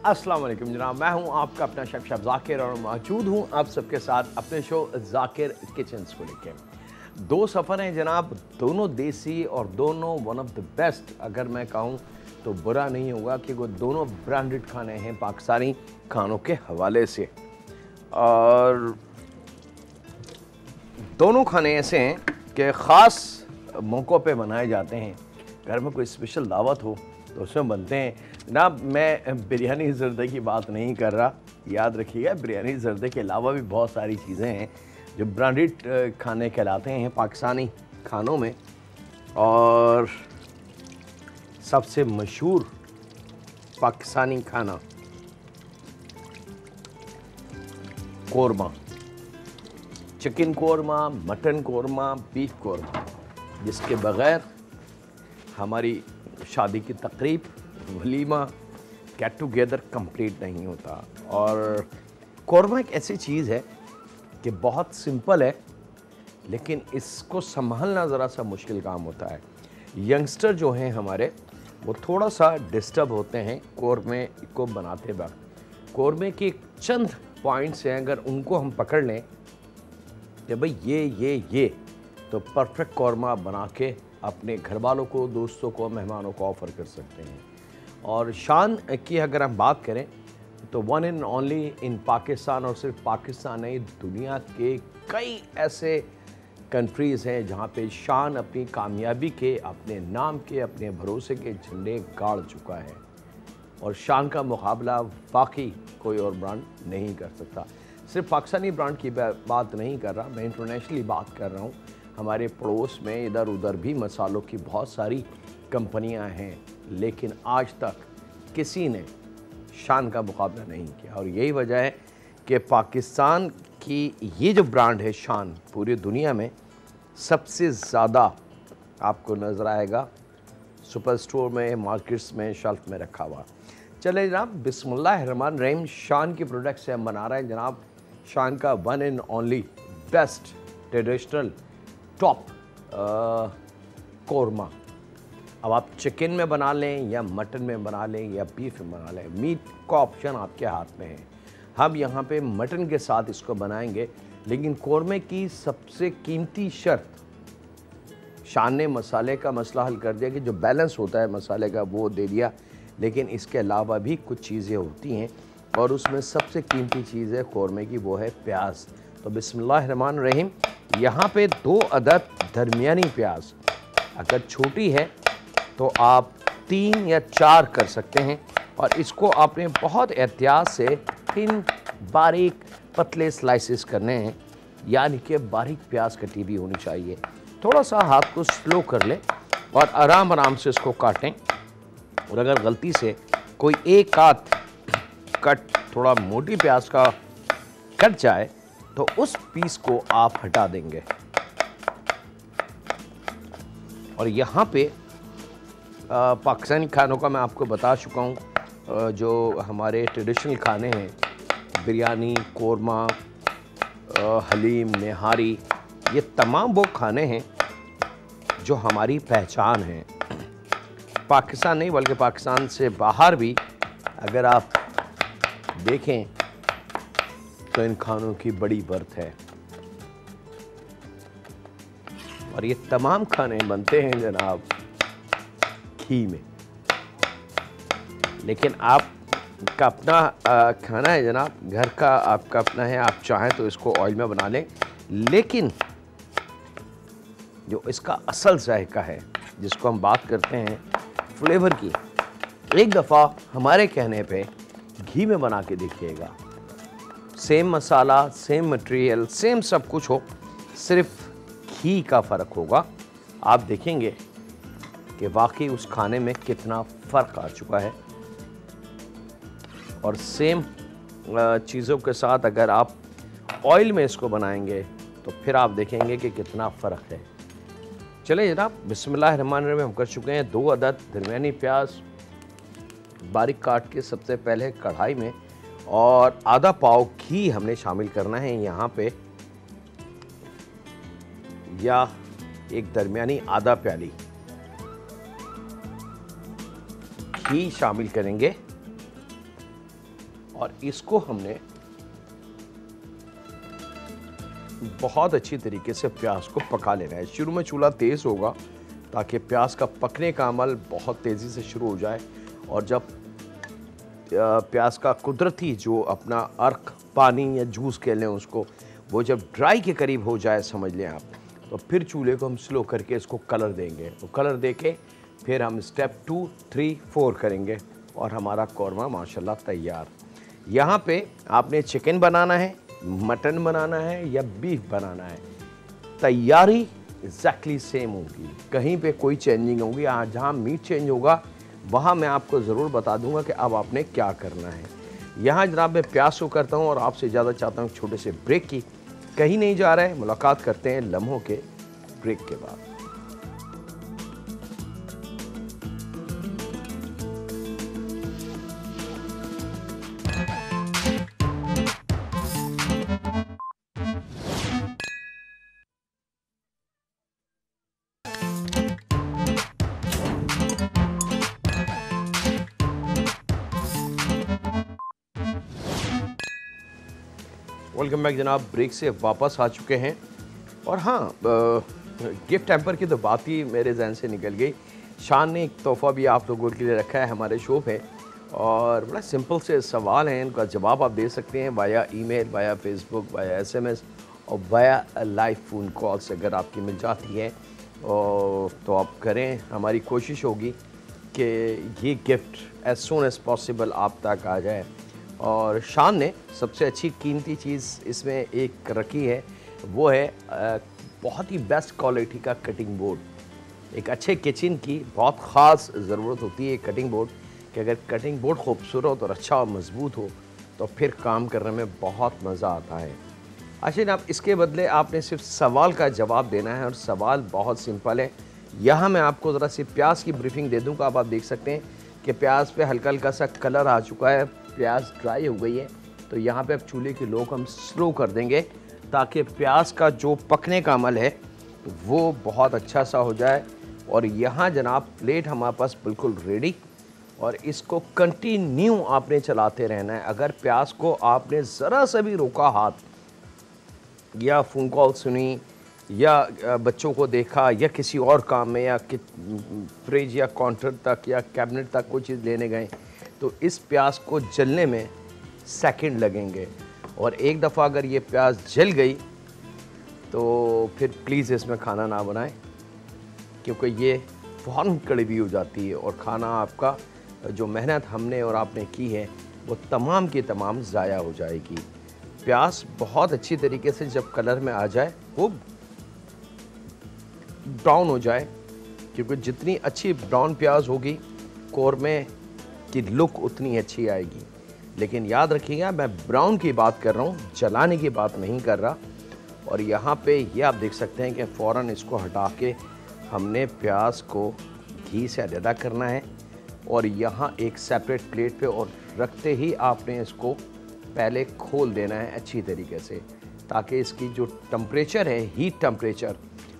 अस्सलाम वालेकुम जनाब, मैं हूं आपका अपना शेफ ज़ाकिर और मौजूद हूं आप सबके साथ अपने शो ज़ाकिर किचन्स को लेके। दो सफ़र हैं जनाब, दोनों देसी और दोनों वन ऑफ द बेस्ट। अगर मैं कहूं तो बुरा नहीं होगा कि वो दोनों ब्रांडेड खाने हैं पाकिस्तानी खानों के हवाले से। और दोनों खाने ऐसे हैं कि ख़ास मौक़ों पे बनाए जाते हैं। घर में कोई स्पेशल दावत हो तो उसमें बनते हैं जनाब। मैं बिरयानी ज़र्दे की बात नहीं कर रहा, याद रखिएगा बिरयानी ज़र्दे के अलावा भी बहुत सारी चीज़ें हैं जो ब्रांडेड खाने कहलाते हैं पाकिस्तानी खानों में। और सबसे मशहूर पाकिस्तानी खाना korma, chicken korma, mutton korma, beef korma, जिसके बग़ैर हमारी शादी की तकरीब, वलीमा, गेट टुगेदर कंप्लीट नहीं होता। और कोरमा एक ऐसी चीज़ है कि बहुत सिंपल है, लेकिन इसको संभालना ज़रा सा मुश्किल काम होता है। यंगस्टर जो हैं हमारे, वो थोड़ा सा डिस्टर्ब होते हैं कोरमे को बनाते वक्त। कोरमे के चंद पॉइंट्स हैं, अगर उनको हम पकड़ लें कि भाई ये तो परफेक्ट कोरमा बना के अपने घर वालों को, दोस्तों को, मेहमानों को ऑफ़र कर सकते हैं। और शान की अगर हम बात करें तो one and only in Pakistan, और सिर्फ पाकिस्तान नहीं, दुनिया के कई ऐसे कंट्रीज़ हैं जहाँ पे शान अपनी कामयाबी के, अपने नाम के, अपने भरोसे के झंडे गाड़ चुका है। और शान का मुकाबला बाकी कोई और ब्रांड नहीं कर सकता। सिर्फ पाकिस्तानी ब्रांड की बात नहीं कर रहा, मैं इंटरनेशनली बात कर रहा हूँ। हमारे पड़ोस में इधर उधर भी मसालों की बहुत सारी कंपनियां हैं, लेकिन आज तक किसी ने शान का मुकाबला नहीं किया। और यही वजह है कि पाकिस्तान की ये जो ब्रांड है शान, पूरी दुनिया में सबसे ज़्यादा आपको नज़र आएगा सुपर स्टोर में, मार्केट्स में, शेल्फ में रखा हुआ। चले जनाब, बिस्मिल्लाहिर्रहमानिर्रहीम। शान की प्रोडक्ट से हम बना रहे हैं जनाब शान का one and only best traditional top korma. अब आप चिकन में बना लें या मटन में बना लें या बीफ में बना लें, मीट का ऑप्शन आपके हाथ में है। हम यहाँ पे मटन के साथ इसको बनाएंगे, लेकिन कोरमे की सबसे कीमती शर्त, शान ने मसाले का मसला हल कर दिया कि जो बैलेंस होता है मसाले का वो दे दिया, लेकिन इसके अलावा भी कुछ चीज़ें होती हैं और उसमें सबसे कीमती चीज़ है कोरमे की, वो है प्याज। तो बिस्मिल्लाहिर्रहमानिर्रहीम, यहाँ पे 2 अदद दरमियानी प्याज, अगर छोटी है तो आप 3 या 4 कर सकते हैं। और इसको आपने बहुत एहतियात से थिन बारीक पतले स्लाइसेस करने हैं, यानी कि बारीक प्याज कटी भी होनी चाहिए। थोड़ा सा हाथ को स्लो कर लें और आराम आराम से इसको काटें। और अगर गलती से कोई एक आध कट थोड़ा मोटी प्याज का कट जाए तो उस पीस को आप हटा देंगे। और यहाँ पे पाकिस्तानी खानों का मैं आपको बता चुका हूँ, जो हमारे ट्रेडिशनल खाने हैं, बिरयानी, कोरमा, हलीम, निहारी, ये तमाम वो खाने हैं जो हमारी पहचान है। पाकिस्तान नहीं बल्कि पाकिस्तान से बाहर भी अगर आप देखें तो इन खानों की बड़ी बर्थ है। और ये तमाम खाने बनते हैं जनाब घी में, लेकिन आपका अपना खाना है जनाब, घर का आपका अपना है। आप चाहें तो इसको ऑयल में बना लें, लेकिन जो इसका असल जायका है, जिसको हम बात करते हैं फ्लेवर की, एक दफ़ा हमारे कहने पे घी में बना के देखिएगा। सेम मसाला, सेम मटेरियल, सेम सब कुछ हो, सिर्फ घी का फ़र्क होगा। आप देखेंगे कि वाकई उस खाने में कितना फ़र्क आ चुका है। और सेम चीज़ों के साथ अगर आप ऑयल में इसको बनाएंगे तो फिर आप देखेंगे कि कितना फ़र्क है। चले जनाब, बिस्मिल्लाहिर्रहमानिर्रहीम हम कर चुके हैं। 2 अदद दरमियानी प्याज बारीक काट के सबसे पहले कढ़ाई में, और आधा पाव घी हमने शामिल करना है यहाँ पे, या एक दरमियानी आधा प्याली घी शामिल करेंगे और इसको हमने बहुत अच्छी तरीके से प्याज को पका लेना है। शुरू में चूल्हा तेज़ होगा ताकि प्याज का पकने का अमल बहुत तेज़ी से शुरू हो जाए, और जब प्याज का कुदरती जो अपना अर्क पानी या जूस कह लें उसको, वो जब ड्राई के करीब हो जाए समझ लें आप, तो फिर चूल्हे को हम स्लो करके इसको कलर देंगे। तो कलर देके फिर हम स्टेप 2, 3, 4 करेंगे और हमारा कौरमा माशाल्लाह तैयार। यहाँ पे आपने चिकन बनाना है, मटन बनाना है या बीफ बनाना है, तैयारी एग्जैक्टली सेम होगी, कहीं पे कोई चेंजिंग होगी। जहाँ मीट चेंज होगा वहाँ मैं आपको ज़रूर बता दूंगा कि अब आपने क्या करना है। यहाँ जनाब मैं प्यास को करता हूँ और आपसे इजाज़त चाहता हूँ छोटे से ब्रेक की। कहीं नहीं जा रहा है, मुलाकात करते हैं लम्हों के ब्रेक के बाद। वेलकम बैक जनाब, ब्रेक से वापस आ चुके हैं। और हाँ, गिफ्ट हैम्पर की तो बात ही मेरे जहन से निकल गई। शान ने एक तोहफ़ा भी आप लोगों के लिए रखा है हमारे शो पे, और बड़ा सिंपल से सवाल हैं, इनका जवाब आप दे सकते हैं via email, via Facebook, via SMS और वाया लाइव फ़ोन कॉल से अगर आपकी मिल जाती है तो आप करें। हमारी कोशिश होगी कि ये gift as soon as possible आप तक आ जाए। और शान ने सबसे अच्छी कीमती चीज़ इसमें एक रखी है, वो है बहुत ही बेस्ट क्वालिटी का कटिंग बोर्ड। एक अच्छे किचन की बहुत ख़ास ज़रूरत होती है कटिंग बोर्ड, कि अगर कटिंग बोर्ड खूबसूरत और अच्छा और मज़बूत हो तो फिर काम करने में बहुत मज़ा आता है। अच्छा जनाब, इसके बदले आपने सिर्फ सवाल का जवाब देना है, और सवाल बहुत सिंपल है। यहाँ मैं आपको ज़रा सी प्याज की ब्रीफिंग दे दूँगा। अब आप देख सकते हैं कि प्याज पे हल्का हल्का सा कलर आ चुका है, प्याज ड्राई हो गई है। तो यहाँ पे अब चूल्हे की लोग हम स्लो कर देंगे ताकि प्याज का जो पकने का अमल है वो बहुत अच्छा सा हो जाए। और यहाँ जनाब प्लेट हमारे पास बिल्कुल रेडी, और इसको कंटिन्यू आपने चलाते रहना है। अगर प्याज को आपने ज़रा सा भी रोका हाथ, या फ़ोन कॉल सुनी, या बच्चों को देखा, या किसी और काम में, या फ्रिज या काउंटर तक या कैबिनेट तक कोई चीज़ लेने गए, तो इस प्याज को जलने में सेकंड लगेंगे। और एक दफ़ा अगर ये प्याज जल गई तो फिर प्लीज़ इसमें खाना ना बनाएं, क्योंकि ये फ़ौरन कड़वी हो जाती है और खाना आपका जो मेहनत हमने और आपने की है वो तमाम की तमाम ज़ाया हो जाएगी। प्याज बहुत अच्छी तरीके से जब कलर में आ जाए, वो ब्राउन हो जाए, क्योंकि जितनी अच्छी ब्राउन प्याज होगी कौरमे की लुक उतनी अच्छी आएगी। लेकिन याद रखिएगा मैं ब्राउन की बात कर रहा हूँ, जलाने की बात नहीं कर रहा। और यहाँ पे ये आप देख सकते हैं कि फ़ौरन इसको हटा के हमने प्याज को घी से अलहदा करना है, और यहाँ एक सेपरेट प्लेट पे और रखते ही आपने इसको पहले खोल देना है अच्छी तरीके से, ताकि इसकी जो टेम्परेचर है, हीट टेम्परेचर,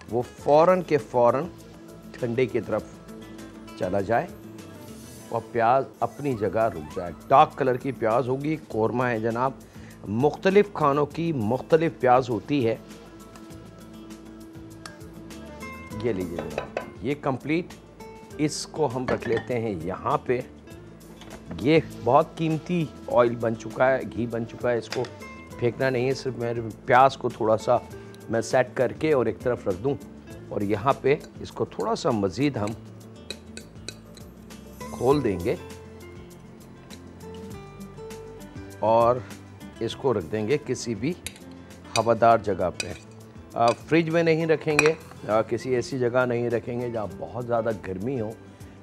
वो फ़ौरन के फ़ौरन ठंडे की तरफ चला जाए और प्याज अपनी जगह रुक जाए। डार्क कलर की प्याज होगी, कौरमा है जनाब, मुख्तलिफ़ खानों की मुख्तलिफ़ प्याज होती है। ये लीजिए जनाब, ये कंप्लीट। इसको हम रख लेते हैं यहाँ पे। ये बहुत कीमती ऑयल बन चुका है, घी बन चुका है, इसको फेंकना नहीं है। सिर्फ मेरे प्याज को थोड़ा सा मैं सेट करके और एक तरफ रख दूं, और यहाँ पे इसको थोड़ा सा मज़ीद हम खोल देंगे और इसको रख देंगे किसी भी हवादार जगह पे। फ्रिज में नहीं रखेंगे, किसी ऐसी जगह नहीं रखेंगे जहाँ बहुत ज़्यादा गर्मी हो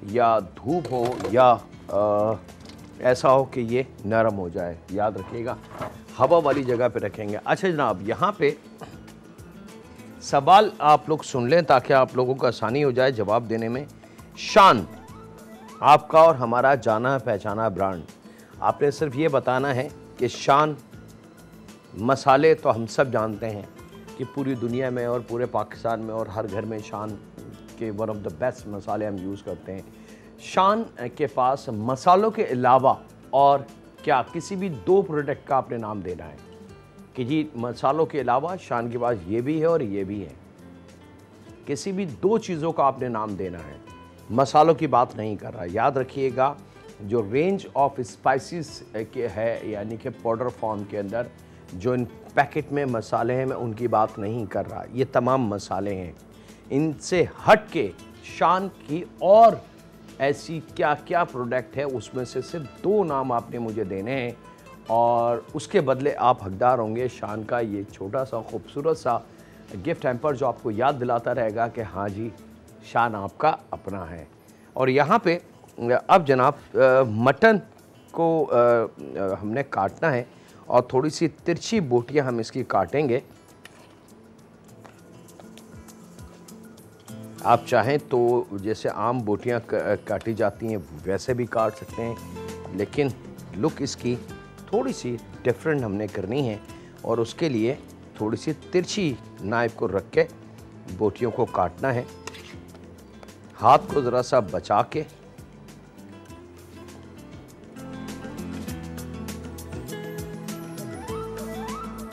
या धूप हो, या ऐसा हो कि ये नरम हो जाए। याद रखिएगा, हवा वाली जगह पे रखेंगे। अच्छा जनाब, यहाँ पे सवाल आप लोग सुन लें ताकि आप लोगों को आसानी हो जाए जवाब देने में। शान आपका और हमारा जाना पहचाना ब्रांड। आपने सिर्फ ये बताना है कि शान मसाले तो हम सब जानते हैं कि पूरी दुनिया में और पूरे पाकिस्तान में और हर घर में शान के वन ऑफ द बेस्ट मसाले हम यूज़ करते हैं। शान के पास मसालों के अलावा और क्या किसी भी 2 प्रोडक्ट का आपने नाम देना है कि जी मसालों के अलावा शान के पास ये भी है और ये भी है। किसी भी 2 चीज़ों का आपने नाम देना है, मसालों की बात नहीं कर रहा। याद रखिएगा, जो रेंज ऑफ स्पाइसेस के है, यानी कि पाउडर फॉर्म के अंदर जो इन पैकेट में मसाले हैं, मैं उनकी बात नहीं कर रहा। ये तमाम मसाले हैं, इनसे हट के शान की और ऐसी क्या क्या प्रोडक्ट है, उसमें से सिर्फ 2 नाम आपने मुझे देने हैं और उसके बदले आप हकदार होंगे शान का ये छोटा सा खूबसूरत सा गिफ्ट हैम्पर, जो आपको याद दिलाता रहेगा कि हाँ जी शान आपका अपना है। और यहाँ पे अब जनाब मटन को हमने काटना है और थोड़ी सी तिरछी बोटियाँ हम इसकी काटेंगे। आप चाहें तो जैसे आम बोटियाँ काटी जाती हैं वैसे भी काट सकते हैं, लेकिन लुक इसकी थोड़ी सी डिफरेंट हमने करनी है और उसके लिए थोड़ी सी तिरछी नाइफ को रख के बोटियों को काटना है। हाथ को ज़रा सा बचा के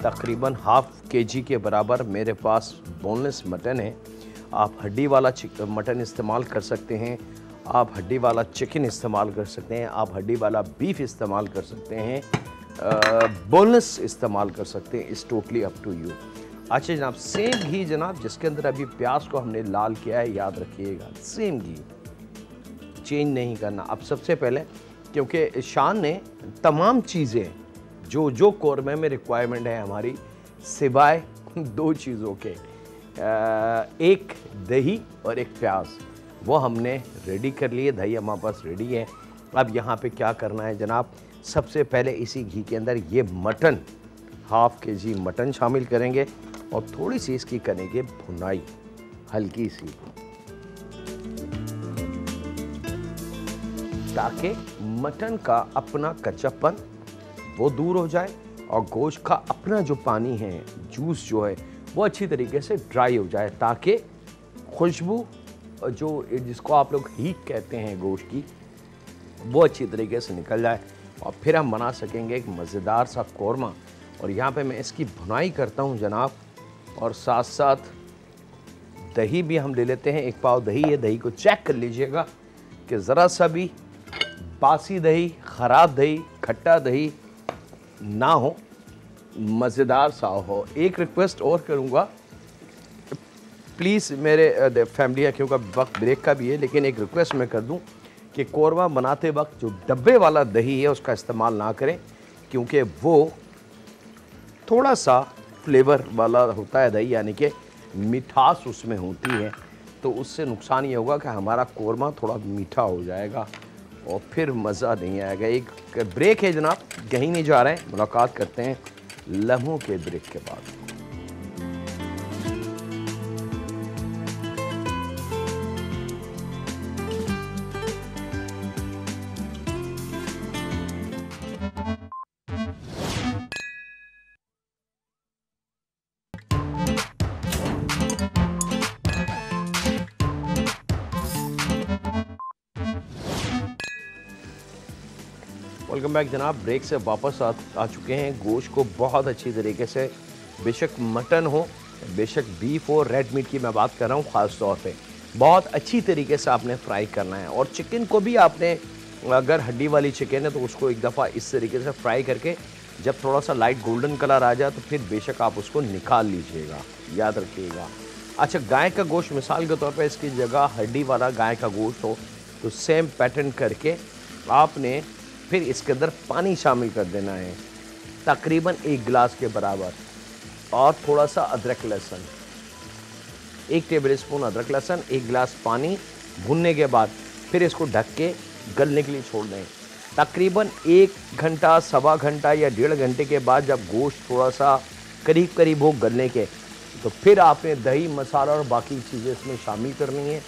तकरीबन ½ kg के बराबर मेरे पास बोनलेस मटन है। आप हड्डी वाला मटन इस्तेमाल कर सकते हैं, आप हड्डी वाला चिकन इस्तेमाल कर सकते हैं, आप हड्डी वाला बीफ इस्तेमाल कर सकते हैं, बोनलेस इस्तेमाल कर हैं। इस टोटली अप टू यू। अच्छा जनाब, सेम घी जनाब जिसके अंदर अभी प्याज को हमने लाल किया है, याद रखिएगा सेम घी, चेंज नहीं करना। अब सबसे पहले, क्योंकि शान ने तमाम चीज़ें जो कौरमे में रिक्वायरमेंट है हमारी, सिवाय 2 चीज़ों के, एक दही और एक प्याज, वो हमने रेडी कर लिए। दही हमारे पास रेडी है। अब यहाँ पे क्या करना है जनाब, सबसे पहले इसी घी के अंदर ये मटन, ½ kg मटन शामिल करेंगे और थोड़ी सी इसकी करेंगे भुनाई, हल्की सी, ताकि मटन का अपना कच्चापन वो दूर हो जाए और गोश्त का अपना जो पानी है, जूस जो है, वो अच्छी तरीके से ड्राई हो जाए, ताकि खुशबू जो जिसको आप लोग हीट कहते हैं गोश्त की, वो अच्छी तरीके से निकल जाए और फिर हम बना सकेंगे एक मज़ेदार सा कौरमा। और यहाँ पे मैं इसकी भुनाई करता हूँ जनाब, और साथ साथ दही भी हम ले लेते हैं। 1 पाव दही है, दही को चेक कर लीजिएगा कि ज़रा सा भी बासी दही, ख़राब दही, खट्टा दही ना हो, मज़ेदार सा हो। एक रिक्वेस्ट और करूँगा, प्लीज़, मेरे फैमिली है क्योंकि वक्त ब्रेक का भी है, लेकिन एक रिक्वेस्ट मैं कर दूं कि कौरमा बनाते वक्त जो डब्बे वाला दही है उसका इस्तेमाल ना करें, क्योंकि वो थोड़ा सा फ्लेवर वाला होता है दही, यानी कि मिठास उसमें होती है, तो उससे नुकसान ये होगा कि हमारा कौरमा थोड़ा मीठा हो जाएगा और फिर मज़ा नहीं आएगा। एक ब्रेक है जनाब, कहीं नहीं जा रहे हैं, मुलाकात करते हैं लम्हों के ब्रेक के बाद। वेलकम बैक जनाब, ब्रेक से वापस आ चुके हैं। गोश्त को बहुत अच्छी तरीके से, बेशक मटन हो, बेशक बीफ हो, रेड मीट की मैं बात कर रहा हूँ ख़ास तौर पे, बहुत अच्छी तरीके से आपने फ्राई करना है। और चिकन को भी आपने, अगर हड्डी वाली चिकन है तो उसको एक दफ़ा इस तरीके से फ्राई करके जब थोड़ा सा लाइट गोल्डन कलर आ जाए तो फिर बेशक आप उसको निकाल लीजिएगा, याद रखिएगा। अच्छा, गाय का गोश्त मिसाल के तौर पर इसकी जगह हड्डी वाला गाय का गोश्त हो तो सेम पैटर्न करके आपने फिर इसके अंदर पानी शामिल कर देना है, तकरीबन 1 गिलास के बराबर, और थोड़ा सा अदरक लहसुन, 1 टेबल स्पून अदरक लहसुन, 1 गिलास पानी। भुनने के बाद फिर इसको ढक के गलने के लिए छोड़ दें। तकरीबन 1 घंटा, सवा घंटा या 1.5 घंटे के बाद जब गोश्त थोड़ा सा करीब करीब हो गलने के, तो फिर आपने दही, मसाला और बाकी चीज़ें इसमें शामिल करनी है,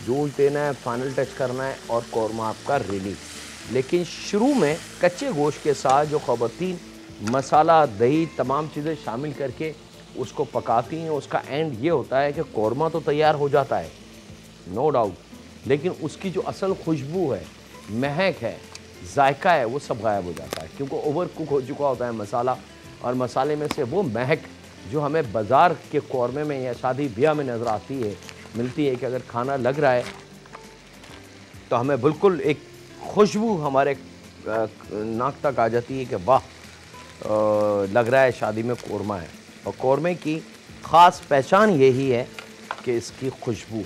जूस देना है, फाइनल टच करना है और कौरमा आपका रेडी। लेकिन शुरू में कच्चे गोश्त के साथ जो ख़वातीन मसाला, दही, तमाम चीज़ें शामिल करके उसको पकाती हैं, उसका एंड ये होता है कि कौरमा तो तैयार हो जाता है, नो डाउट, लेकिन उसकी जो असल खुशबू है, महक है, जायका है वो सब गायब हो जाता है, क्योंकि ओवर कुक हो चुका होता है मसाला, और मसाले में से वो महक जो हमें बाज़ार के कौरमे में या शादी ब्याह में नज़र आती है, मिलती है कि अगर खाना लग रहा है तो हमें बिल्कुल एक खुशबू हमारे नाक तक आ जाती है कि वाह, लग रहा है शादी में कौरमा है। और कौरमे की ख़ास पहचान यही है कि इसकी खुशबू।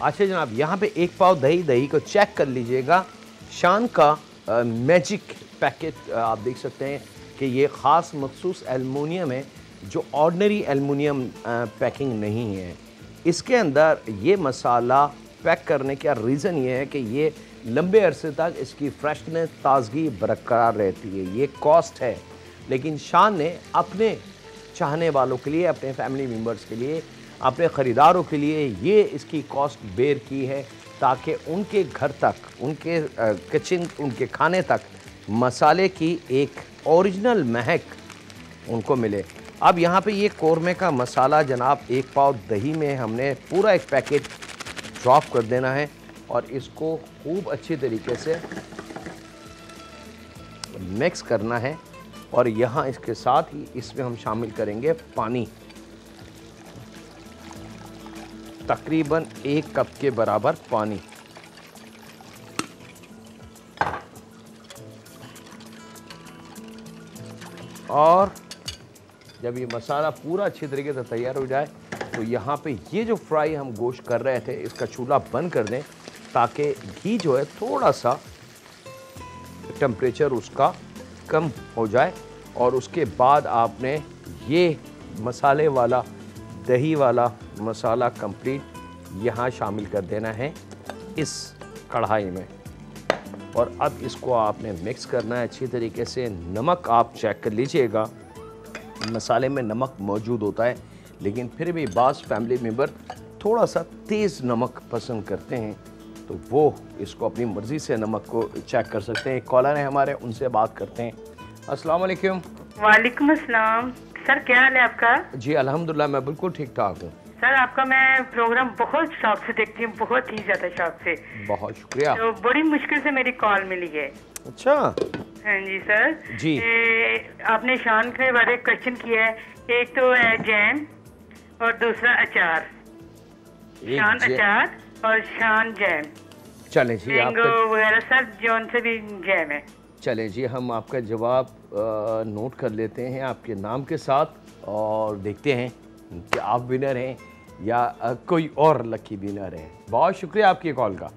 अच्छा जनाब, यहाँ पे एक पाव दही को चेक कर लीजिएगा। शान का मैजिक पैकेट आप देख सकते हैं कि ये ख़ास मखसूस एलुमिनियम है, जो ऑर्डनरी एलुमिनियम पैकिंग नहीं है। इसके अंदर ये मसाला पैक करने का रीज़न ये है कि ये लंबे अरसे तक इसकी फ्रेशनेस, ताजगी बरकरार रहती है। ये कॉस्ट है, लेकिन शान ने अपने चाहने वालों के लिए, अपने फैमिली मेम्बर्स के लिए, अपने ख़रीदारों के लिए ये इसकी कॉस्ट बेयर की है, ताकि उनके घर तक, उनके किचन, उनके खाने तक मसाले की एक ओरिजिनल महक उनको मिले। अब यहाँ पे ये कौरमे का मसाला जनाब, एक पाव दही में हमने पूरा एक पैकेट ड्रॉप कर देना है और इसको खूब अच्छी तरीके से मिक्स करना है। और यहाँ इसके साथ ही इसमें हम शामिल करेंगे पानी, तकरीबन 1 कप के बराबर पानी। और जब ये मसाला पूरा अच्छी तरीके से तैयार हो जाए तो यहाँ पे ये जो फ्राई हम गोश्त कर रहे थे, इसका चूल्हा बंद कर दें, ताकि घी जो है थोड़ा सा टेम्परेचर उसका कम हो जाए। और उसके बाद आपने ये मसाले वाला, दही वाला मसाला कंप्लीट यहाँ शामिल कर देना है इस कढ़ाई में। और अब इसको आपने मिक्स करना है अच्छी तरीके से। नमक आप चेक कर लीजिएगा, मसाले में नमक मौजूद होता है, लेकिन फिर भी बाज़ फैमिली मेम्बर थोड़ा सा तेज़ नमक पसंद करते हैं, तो वो इसको अपनी मर्ज़ी से नमक को चेक कर सकते हैं। कॉलर हैं हमारे, उनसे बात करते हैं। अस्सलाम वालेकुम। वालेकुम अस्सलाम। सर क्या हाल है आपका? जी अल्हम्दुलिल्लाह, मैं बिल्कुल ठीक ठाक हूँ। सर आपका मैं प्रोग्राम बहुत शौक से देखती हूँ, बहुत ही ज्यादा शौक से। बहुत शुक्रिया। तो बड़ी मुश्किल से मेरी कॉल मिली है। अच्छा। हाँ जी सर जी। आपने शान के बारे में क्वेश्चन किया है, एक तो है जैम और दूसरा अचार। शान अचार और शान जैम। चले जी, मैंगो वगैरह सब जौन से भी जैम है। चले जी, हम आपका जवाब नोट कर लेते हैं आपके नाम के साथ, और देखते हैं कि आप विनर हैं या कोई और लकी विनर है। बहुत शुक्रिया आपकी कॉल का।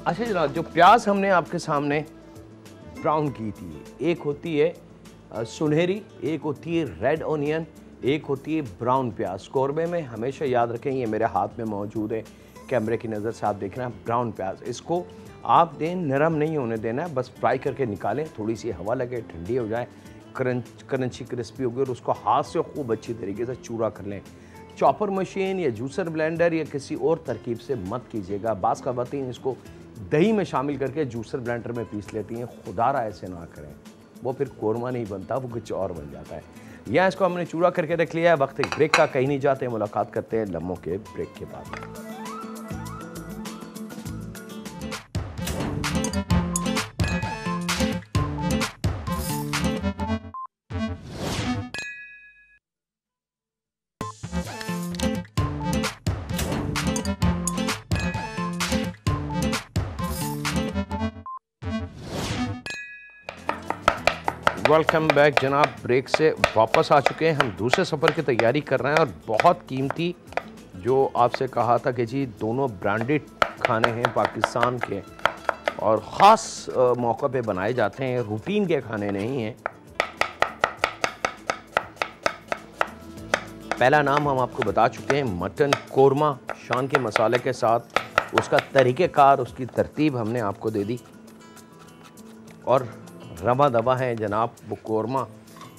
अच्छा जनाब, जो प्याज हमने आपके सामने ब्राउन की थी, एक होती है सुनहरी, एक होती है रेड ऑनियन, एक होती है ब्राउन प्याज। कौरमे में हमेशा याद रखें, ये मेरे हाथ में मौजूद है, कैमरे की नज़र से आप देख रहे हैं, ब्राउन प्याज। इसको आपने नरम नहीं होने देना है, बस फ्राई करके निकालें, थोड़ी सी हवा लगे, ठंडी हो जाए, क्रंची क्रिस्पी होगी, और उसको हाथ से खूब अच्छी तरीके से चूरा कर लें। चॉपर मशीन या जूसर ब्लेंडर या किसी और तरकीब से मत कीजिएगा। बाज़ ख़वातीन इसको दही में शामिल करके जूसर ब्लेंडर में पीस लेती हैं, खुदारा ऐसे ना करें, वो फिर कौरमा नहीं बनता, वो कुछ और बन जाता है। यहाँ इसको हमने चूरा करके रख लिया है। वक्त एक ब्रेक का, कहीं नहीं जाते, मुलाकात करते हैं लम्हों के ब्रेक के बाद। वेलकम बैक जनाब, ब्रेक से वापस आ चुके हैं। हम दूसरे सफ़र की तैयारी कर रहे हैं, और बहुत कीमती, जो आपसे कहा था कि जी दोनों ब्रांडेड खाने हैं पाकिस्तान के, और ख़ास मौक़े पे बनाए जाते हैं, रूटीन के खाने नहीं हैं। पहला नाम हम आपको बता चुके हैं, मटन कौरमा शान के मसाले के साथ। उसका तरीक़ेकार, उसकी तरतीब हमने आपको दे दी, और रवा दवा है जनाब वो कौरमा।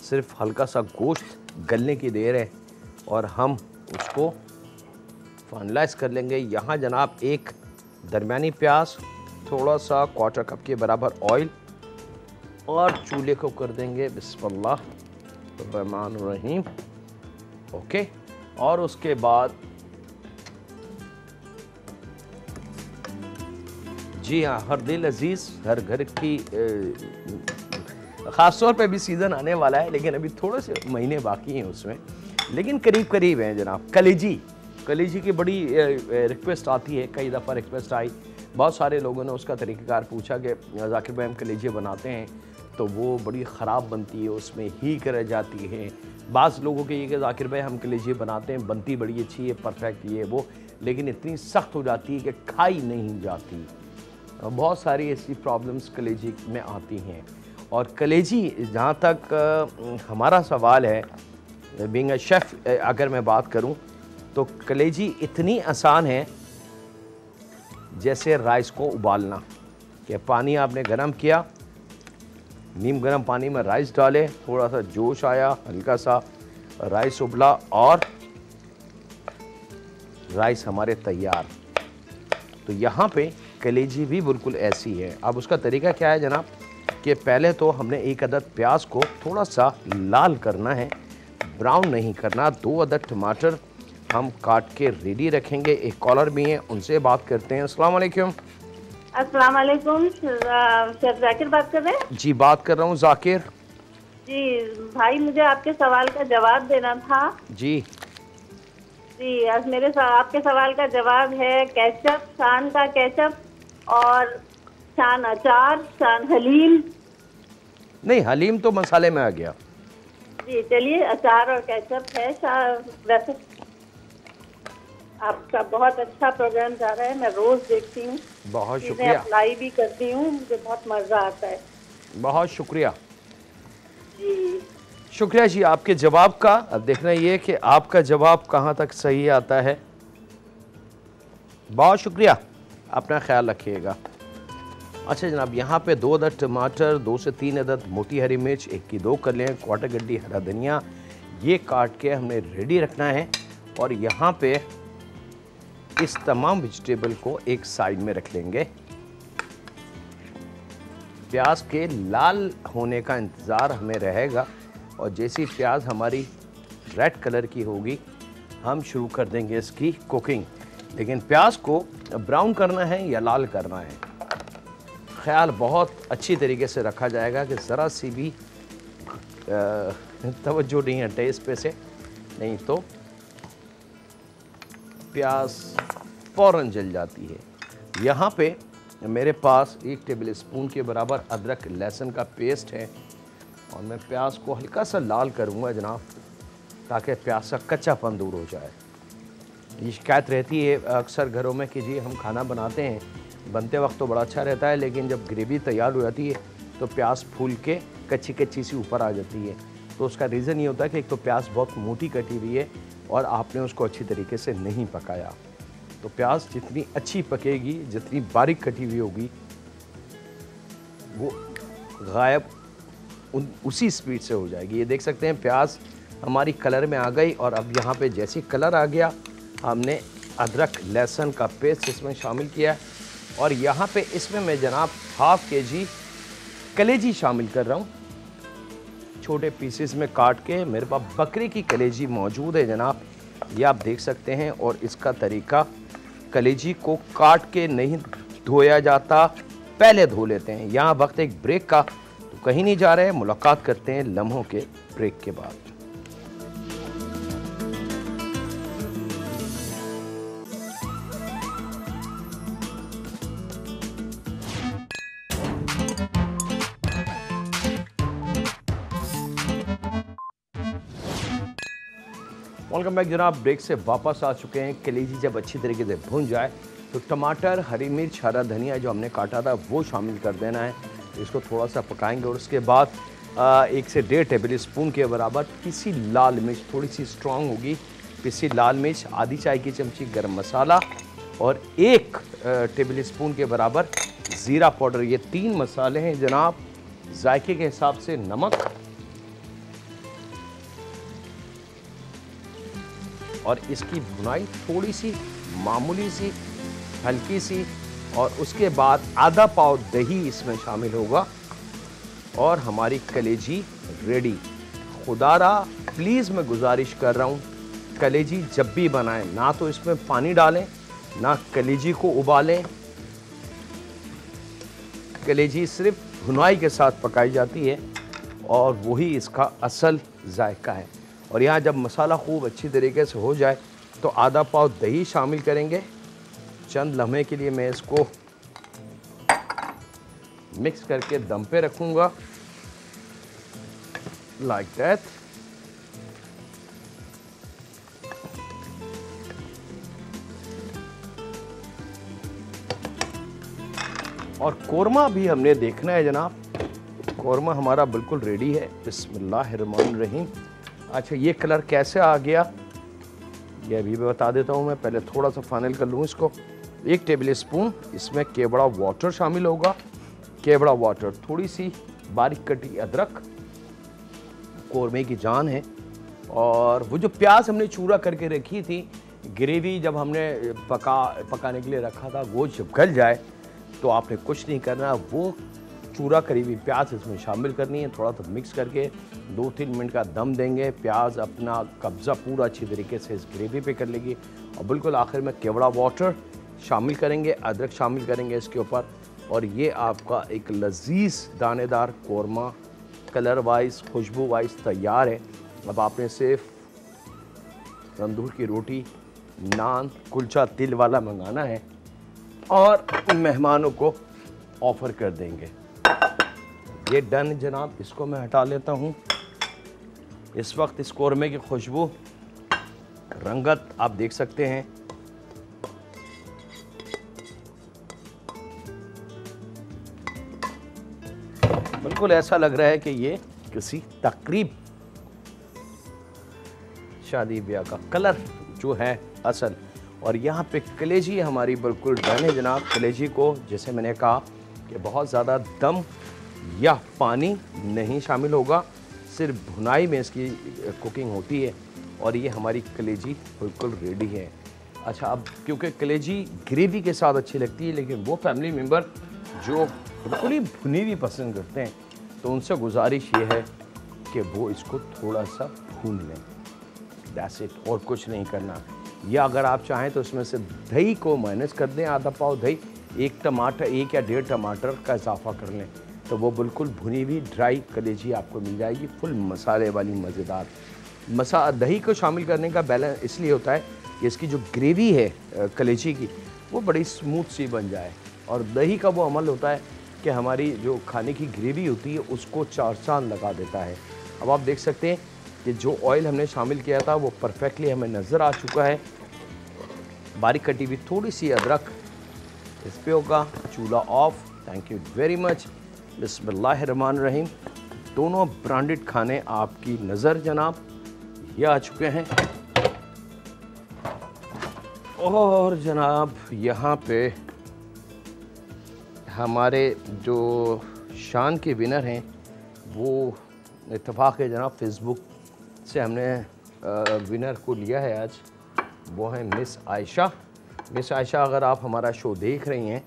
सिर्फ हल्का सा गोश्त गलने की देर है और हम उसको फाइनलाइज कर लेंगे। यहाँ जनाब एक दरमियानी प्याज, थोड़ा सा 1/4 कप के बराबर ऑयल, और चूल्हे को कर देंगे बिस्मिल्लाहिर्रहमानिर्रहीम। ओके, और उसके बाद जी हाँ, हर दिल अजीज़, हर घर की ख़ास तौर पे भी सीज़न आने वाला है, लेकिन अभी थोड़े से महीने बाकी हैं उसमें, लेकिन करीब करीब हैं जनाब। कलेजी की बड़ी रिक्वेस्ट आती है, कई दफ़ा रिक्वेस्ट आई, बहुत सारे लोगों ने उसका तरीक़ाकार पूछा कि ज़ाकिर भाई हम कलेजी बनाते हैं तो वो बड़ी ख़राब बनती है, उसमें हीक रह जाती है। बाज़ लोगों के ये कि ज़ाकिर भाई हम कलेजी बनाते हैं, बनती बड़ी अच्छी है, परफेक्ट ये वो, लेकिन इतनी सख्त हो जाती है कि खाई नहीं जाती। बहुत सारी ऐसी प्रॉब्लम्स कलेजी में आती हैं। और कलेजी, जहाँ तक हमारा सवाल है, बीइंग अ शेफ़ अगर मैं बात करूँ तो कलेजी इतनी आसान है जैसे राइस को उबालना, कि पानी आपने गर्म किया, नीम गर्म पानी में राइस डाले, थोड़ा सा जोश आया, हल्का सा राइस उबला और राइस हमारे तैयार। तो यहाँ पे कलेजी भी बिल्कुल ऐसी है। अब उसका तरीका क्या है जनाब, कि पहले तो हमने एक अदद प्याज को थोड़ा सा लाल करना है, ब्राउन नहीं करना। 2 अदद टमाटर हम काट के रेडी रखेंगे। एक कॉलर भी हैं, उनसे बात करते हैं। अस्सलाम वालेकुम। अस्सलाम वालेकुम, शेफ जाकिर बात कर रहे हैं? जी बात कर रहा हूँ जाकिर। जी भाई, मुझे आपके सवाल का जवाब देना था। जी आज आपके सवाल का जवाब है केचप, शान का केचप और शान अचार, शान हलीम। नहीं, हलीम तो मसाले में आ गया। जी चलिए, अचार और केचप है। वैसे आपका बहुत अच्छा प्रोग्राम जा रहा है, मैं रोज देखती हूँ, बहुत शुक्रिया, अप्लाई भी करती हूँ, मुझे बहुत मजा आता है। बहुत शुक्रिया जी शुक्रिया जी आपके जवाब का। अब देखना ये कि आपका जवाब कहाँ तक सही आता है। बहुत शुक्रिया, अपना ख्याल रखिएगा। अच्छा जनाब, यहाँ पे 2 अदद टमाटर, 2 से 3 अदद मोटी हरी मिर्च, 1 की 2 कर लें, क्वार्टर गड्डी हरा धनिया, ये काट के हमने रेडी रखना है। और यहाँ पे इस तमाम वेजिटेबल को एक साइड में रख लेंगे। प्याज के लाल होने का इंतज़ार हमें रहेगा, और जैसी प्याज हमारी रेड कलर की होगी हम शुरू कर देंगे इसकी कुकिंग। लेकिन प्याज को ब्राउन करना है या लाल करना है, ख्याल बहुत अच्छी तरीके से रखा जाएगा कि ज़रा सी भी तवज्जो नहीं है टेस्ट पे से, नहीं तो प्याज फ़ौरन जल जाती है। यहाँ पे मेरे पास 1 टेबल स्पून के बराबर अदरक लहसुन का पेस्ट है, और मैं प्याज को हल्का सा लाल करूँगा जनाब, ताकि प्याज का कच्चापन दूर हो जाए। ये शिकायत रहती है अक्सर घरों में कि जी हम खाना बनाते हैं, बनते वक्त तो बड़ा अच्छा रहता है, लेकिन जब ग्रेवी तैयार हो जाती है तो प्याज फूल के कच्ची कच्ची सी ऊपर आ जाती है। तो उसका रीज़न ये होता है कि एक तो प्याज बहुत मोटी कटी हुई है और आपने उसको अच्छी तरीके से नहीं पकाया। तो प्याज जितनी अच्छी पकेगी, जितनी बारीक कटी हुई होगी, वो गायब उसी स्पीड से हो जाएगी। ये देख सकते हैं प्याज हमारी कलर में आ गई, और अब यहाँ पे जैसी कलर आ गया हमने अदरक लहसुन का पेस्ट इसमें शामिल किया, और यहाँ पे इसमें मैं जनाब 1/2 kg कलेजी शामिल कर रहा हूँ, छोटे पीसेस में काट के। मेरे पास बकरे की कलेजी मौजूद है जनाब, ये आप देख सकते हैं। और इसका तरीका, कलेजी को काट के नहीं धोया जाता, पहले धो लेते हैं। यहाँ वक्त एक ब्रेक का, तो कहीं नहीं जा रहे, मुलाकात करते हैं लम्हों के ब्रेक के बाद। वेलकम बैक जनाब, ब्रेक से वापस आ चुके हैं। कलेजी जब अच्छी तरीके से भुन जाए तो टमाटर, हरी मिर्च, हरा धनिया जो हमने काटा था वो शामिल कर देना है। इसको थोड़ा सा पकाएंगे, और उसके बाद 1 से 1.5 टेबल स्पून के बराबर पिसी लाल मिर्च, थोड़ी सी स्ट्रॉन्ग होगी, पिसी लाल मिर्च, आधी चाय की चमची गरम मसाला, और 1 टेबल स्पून के बराबर ज़ीरा पाउडर। ये 3 मसाले हैं जनाब। जायके के हिसाब से नमक, और इसकी भुनाई थोड़ी सी मामूली सी हल्की सी, और उसके बाद आधा पाव दही इसमें शामिल होगा, और हमारी कलेजी रेडी। खुदारा प्लीज़ मैं गुजारिश कर रहा हूँ, कलेजी जब भी बनाएं ना तो इसमें पानी डालें, ना कलेजी को उबालें, कलेजी सिर्फ भुनाई के साथ पकाई जाती है और वही इसका असल जायका है। और यहाँ जब मसाला खूब अच्छी तरीके से हो जाए तो आधा पाव दही शामिल करेंगे। चंद लम्हे के लिए मैं इसको मिक्स करके दम पे रखूँगा, लाइक दैट। और कोरमा भी हमने देखना है जनाब। कोरमा हमारा बिल्कुल रेडी है। बिस्मिल्लाहिर्रहमानिर्रहीम। अच्छा, ये कलर कैसे आ गया ये अभी भी बता देता हूँ मैं। पहले थोड़ा सा फाइनल कर लूँ इसको। 1 टेबल स्पून इसमें केवड़ा वाटर शामिल होगा। केवड़ा वाटर, थोड़ी सी बारीक कटी अदरक, कोरमे की जान है। और वो जो प्याज हमने चूरा करके रखी थी, ग्रेवी जब हमने पकाने के लिए रखा था, वो जब गल जाए तो आपने कुछ नहीं करना, वो चूरा करी हुई प्याज इसमें शामिल करनी है। थोड़ा सा मिक्स करके 2-3 मिनट का दम देंगे। प्याज अपना कब्ज़ा पूरा अच्छी तरीके से इस ग्रेवी पे कर लेगी। और बिल्कुल आखिर में केवड़ा वाटर शामिल करेंगे, अदरक शामिल करेंगे इसके ऊपर। और ये आपका एक लजीज दानेदार कोरमा कलर वाइज, खुशबू वाइज तैयार है। अब आपने सिर्फ तंदूर की रोटी, नान, कुलचा तिल वाला मंगाना है और मेहमानों को ऑफ़र कर देंगे। ये डन जनाब। इसको मैं हटा लेता हूँ। इस वक्त इस कोरमे की खुशबू, रंगत आप देख सकते हैं। बिल्कुल ऐसा लग रहा है कि ये किसी तकरीब, शादी ब्याह का कलर जो है असल। और यहाँ पे कलेजी हमारी बिल्कुल डन है जनाब। कलेजी को जैसे मैंने कहा कि बहुत ज़्यादा दम या पानी नहीं शामिल होगा, सिर्फ भुनाई में इसकी कुकिंग होती है। और ये हमारी कलेजी बिल्कुल रेडी है। अच्छा, अब क्योंकि कलेजी ग्रेवी के साथ अच्छी लगती है, लेकिन वो फैमिली मेम्बर जो बिल्कुल ही भुनी हुई पसंद करते हैं, तो उनसे गुजारिश ये है कि वो इसको थोड़ा सा भून लें। दैट्स इट, और कुछ नहीं करना। या अगर आप चाहें तो इसमें से दही को माइनस कर दें, आधा पाव दही, 1 टमाटर, 1 या 1.5 टमाटर का इजाफा कर लें, तो वो बिल्कुल भुनी हुई ड्राई कलेजी आपको मिल जाएगी, फुल मसाले वाली मज़ेदार। दही को शामिल करने का बैलेंस इसलिए होता है कि इसकी जो ग्रेवी है कलेजी की, वो बड़ी स्मूथ सी बन जाए। और दही का वो अमल होता है कि हमारी जो खाने की ग्रेवी होती है उसको 4 चांद लगा देता है। अब आप देख सकते हैं कि जो ऑयल हमने शामिल किया था वो परफेक्टली हमें नज़र आ चुका है। बारीक कटी हुई थोड़ी सी अदरक इस पे होगा। चूल्हा of. Thank you very much. बिस्मिल्लाहिर्रहमानिर्रहीम। दोनों ब्रांडेड खाने आपकी नज़र जनाब ये आ चुके हैं। और जनाब यहाँ पे हमारे जो शान के विनर हैं, वो इत्तेफाक है जनाब, फेसबुक से हमने विनर को लिया है आज। वो है मिस आयशा। मिस आयशा, अगर आप हमारा शो देख रही हैं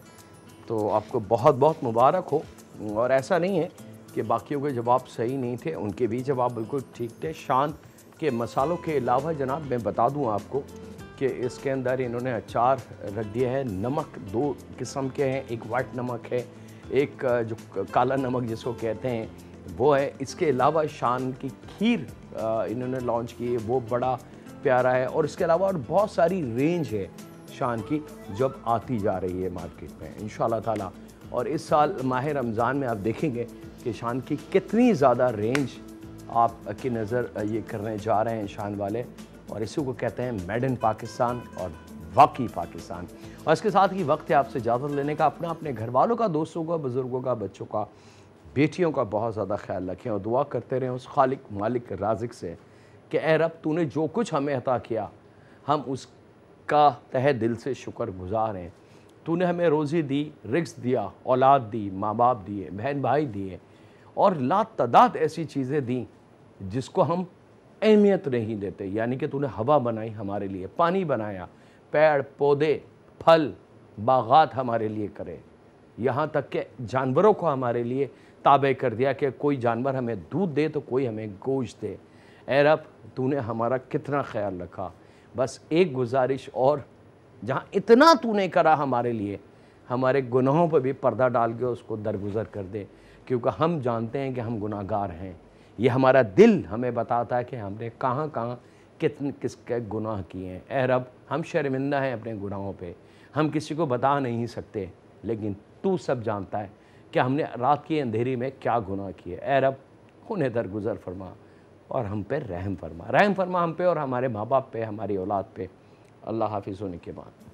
तो आपको बहुत बहुत मुबारक हो। और ऐसा नहीं है कि बाकियों के जवाब सही नहीं थे, उनके भी जवाब बिल्कुल ठीक थे। शान के मसालों के अलावा जनाब मैं बता दूं आपको कि इसके अंदर इन्होंने अचार रख दिया है। नमक 2 किस्म के हैं, एक वाइट नमक है, एक जो काला नमक जिसको कहते हैं वो है। इसके अलावा शान की खीर इन्होंने लॉन्च की है, वो बड़ा प्यारा है। और इसके अलावा और बहुत सारी रेंज है शान की जब आती जा रही है मार्केट में इंशाल्लाह ताला। और इस साल माह रमज़ान में आप देखेंगे कि शान की कितनी ज़्यादा रेंज आपकी नज़र ये करने जा रहे हैं शान वाले। और इसी को कहते हैं मेड इन पाकिस्तान और वाकई पाकिस्तान। और इसके साथ ही वक्त है आपसे इजाज़त लेने का। अपने घर वालों का, दोस्तों का, बुज़ुर्गों का, बच्चों का, बेटियों का बहुत ज़्यादा ख्याल रखें और दुआ करते रहें उस खालिक मालिक राज़िक से कि ए रब, तूने जो कुछ हमें अता किया हम उसका तहे दिल से शुक्रगुज़ार हैं। तूने हमें रोज़ी दी, रिज़्क़ दिया, औलाद दी, माँ बाप दिए, बहन भाई दिए और लातादाद ऐसी चीज़ें दी जिसको हम अहमियत नहीं देते। यानी कि तूने हवा बनाई हमारे लिए, पानी बनाया, पेड़ पौधे, फल, बागात हमारे लिए करे, यहाँ तक कि जानवरों को हमारे लिए ताबे कर दिया कि कोई जानवर हमें दूध दे तो कोई हमें गोश्त दे। ए रब, तूने हमारा कितना ख्याल रखा। बस एक गुजारिश और, जहाँ इतना तूने करा हमारे लिए, हमारे गुनाहों पर भी पर्दा डाल के उसको दरगुजर कर दे, क्योंकि हम जानते हैं कि हम गुनाहगार हैं। ये हमारा दिल हमें बताता है कि हमने कहाँ कहाँ कितने किसके गुनाह किए हैं। ए रब, हम शर्मिंदा हैं अपने गुनाहों पे, हम किसी को बता नहीं सकते, लेकिन तू सब जानता है कि हमने रात की अंधेरी में क्या गुनाह किए। ए रब, उन्हें दरगुजर फरमा और हम पे रहम फरमा, रहम फरमा हम पे और हमारे माँ बाप पे, हमारी औलाद पे। अल्लाह हाफिज़ होने के बाद।